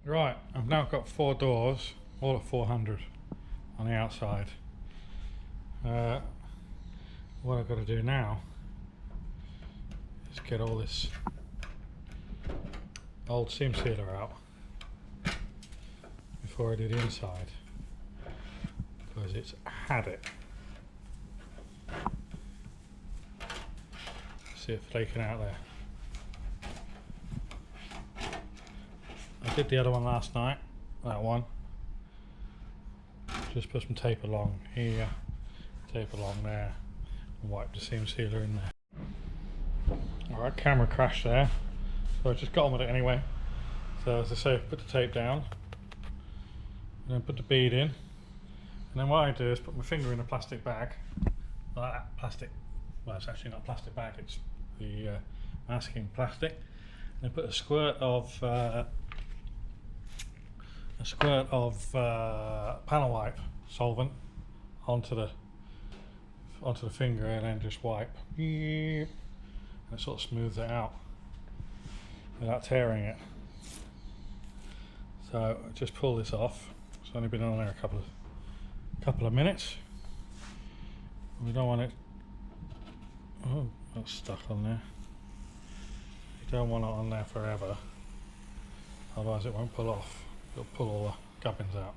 Right, I've now got 4 doors, all at 400 on the outside. What I've got to do now is get all this old seam sealer out before I do the inside, because it's had it. See it flaking out there. I did the other one last night, that one. Just put some tape along here, tape along there, and wipe the seam sealer in there. Alright, camera crashed there, so I just got on with it anyway. So as I say, put the tape down, and then put the bead in, and then what I do is put my finger in a plastic bag, like that plastic, well it's actually not a plastic bag, it's the masking plastic, and then put a squirt of panel wipe solvent onto the finger, and then just wipe, and it sort of smooths it out without tearing it. So just pull this off. It's only been on there a couple of minutes. We don't want it. Oh, that's stuck on there. You don't want it on there forever, otherwise it won't pull off. It'll pull all the gubbins out.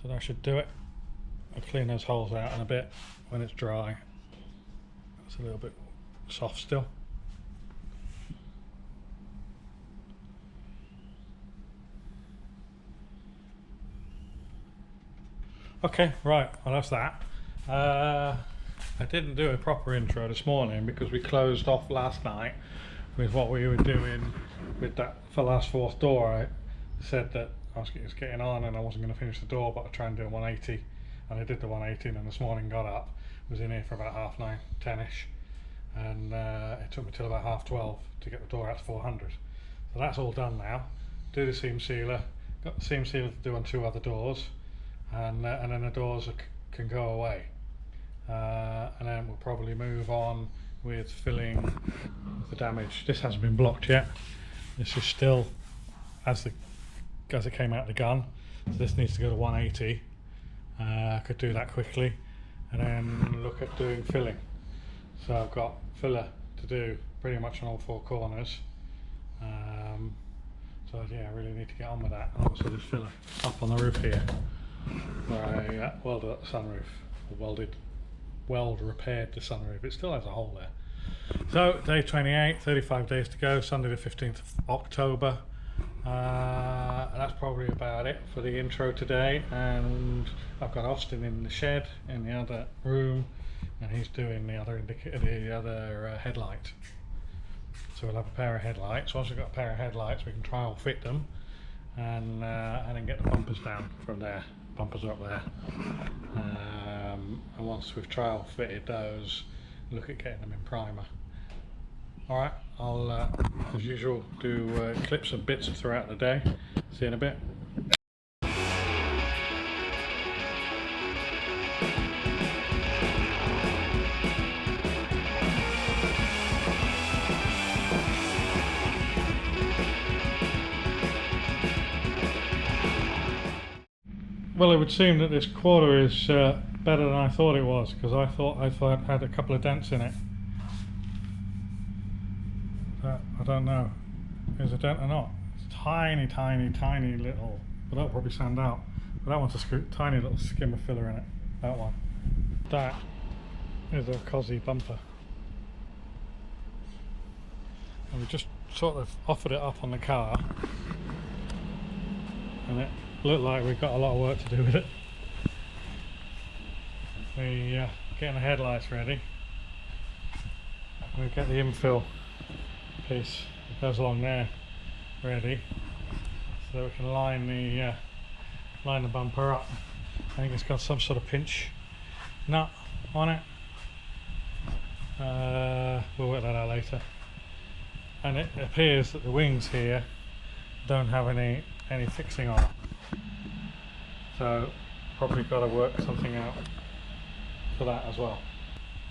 So that should do it. I'll clean those holes out in a bit when it's dry. It's a little bit soft still. Okay, right, well that's that. I didn't do a proper intro this morning because we closed off last night with what we were doing with that for last 4th door. I said that I was getting on and I wasn't going to finish the door, but I'd try and do a 180, and I did the 180, and this morning got up, was in here for about 9:30, 10ish, and it took me till about 12:30 to get the door out to 400. So that's all done now. Do the seam sealer, got the seam sealer to do on 2 other doors, and then the doors can go away, and then we'll probably move on with filling the damage. This hasn't been blocked yet. This is still as it came out of the gun, so this needs to go to 180. I could do that quickly and then look at doing filling. So I've got filler to do pretty much on all 4 corners. So yeah, I really need to get on with that. And also this filler up on the roof here, where I welded up the sunroof, or repaired the sunroof. It still has a hole there. So day 28, 35 days to go, Sunday the 15th of October. And that's probably about it for the intro today. And I've got Austin in the shed in the other room, and he's doing the other headlight. So we'll have a pair of headlights. Once we've got a pair of headlights, we can trial fit them, and then get the bumpers down from there. Bumpers are up there. And once we've trial fitted those, look at getting them in primer. Alright, I'll as usual do clips and bits throughout the day. See you in a bit. Well, it would seem that this quarter is better than I thought it was, because I thought I had a couple of dents in it. I don't know, is a dent or not. It's tiny, tiny, tiny little, but that'll probably sand out. But that one's a tiny little skim of filler in it, that one. That is a cosy bumper. And we just sort of offered it up on the car, and it looked like we've got a lot of work to do with it. We getting the headlights ready. We'll get the infill piece that goes along there ready, so we can line the bumper up. I think it's got some sort of pinch nut on it. We'll work that out later. And it appears that the wings here don't have any any fixing on it. So probably got to work something out for that as well.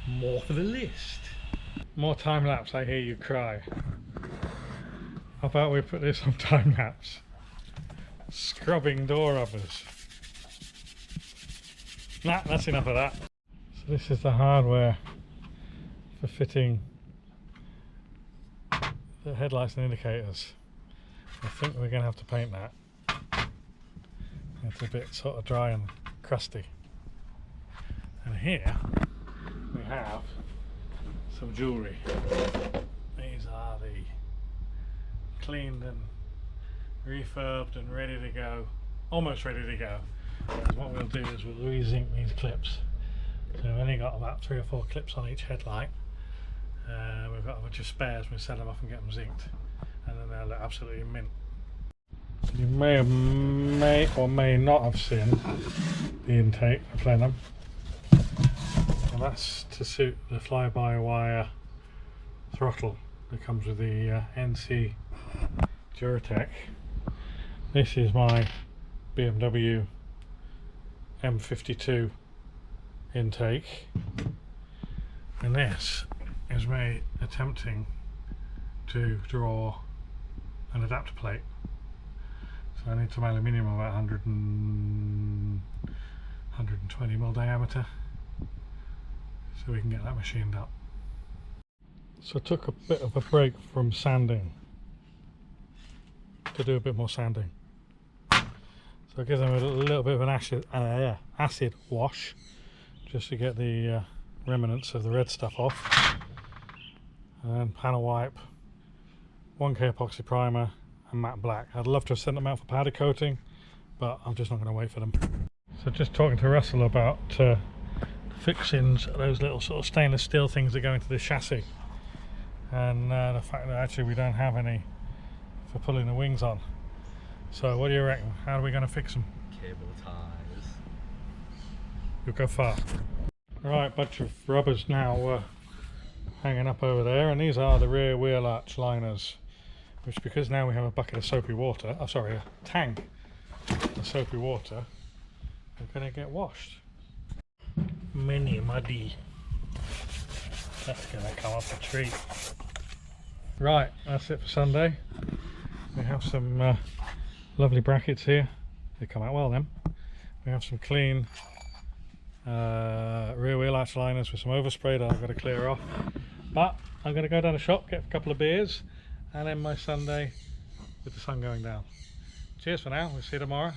More for the list. More time lapse, I hear you cry. How about we put this on time lapse? Scrubbing door rubbers. Nah, that's enough of that. So this is the hardware for fitting the headlights and indicators. I think we're going to have to paint that. It's a bit sort of dry and crusty. And here we have some jewellery. These are the cleaned and refurbed and ready to go, almost ready to go. And what we'll do is we'll re-zinc these clips. So we've only got about 3 or 4 clips on each headlight. We've got a bunch of spares, we set them off and get them zinced, and then they'll look absolutely mint. So you may or may not have seen the intake for plenum. And that's to suit the fly-by-wire throttle that comes with the NC Duratec. This is my BMW M52 intake, and this is me attempting to draw an adapter plate. So I need some aluminium of about 120 mil diameter so we can get that machined up. So I took a bit of a break from sanding to do a bit more sanding. So I give them a little bit of an acid wash just to get the remnants of the red stuff off. And then panel wipe, 1K epoxy primer and matte black. I'd love to have sent them out for powder coating, but I'm just not going to wait for them. So just talking to Russell about fixings, those little sort of stainless steel things that go into the chassis, and the fact that actually we don't have any for pulling the wings on. So what do you reckon? How are we going to fix them? Cable ties. You'll go far. Right, bunch of rubbers now hanging up over there, and these are the rear wheel arch liners, which, because now we have a bucket of soapy water, oh sorry, a tank of soapy water, are going to get washed. Mini muddy. That's going to come off a treat. Right, that's it for Sunday. We have some lovely brackets here. They come out well then. We have some clean rear wheel arch liners with some overspray that I've got to clear off. But I'm going to go down the shop, get a couple of beers, and end my Sunday with the sun going down. Cheers for now. We'll see you tomorrow.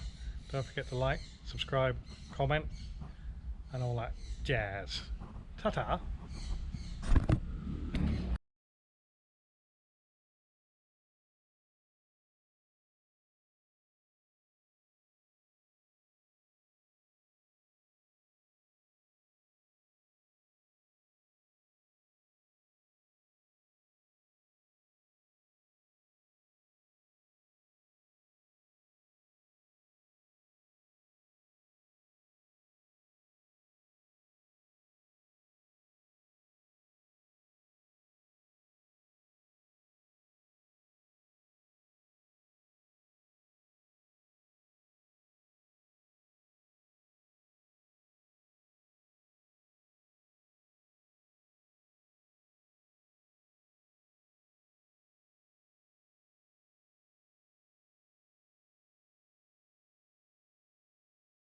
Don't forget to like, subscribe, comment, and all that jazz. Ta-ta.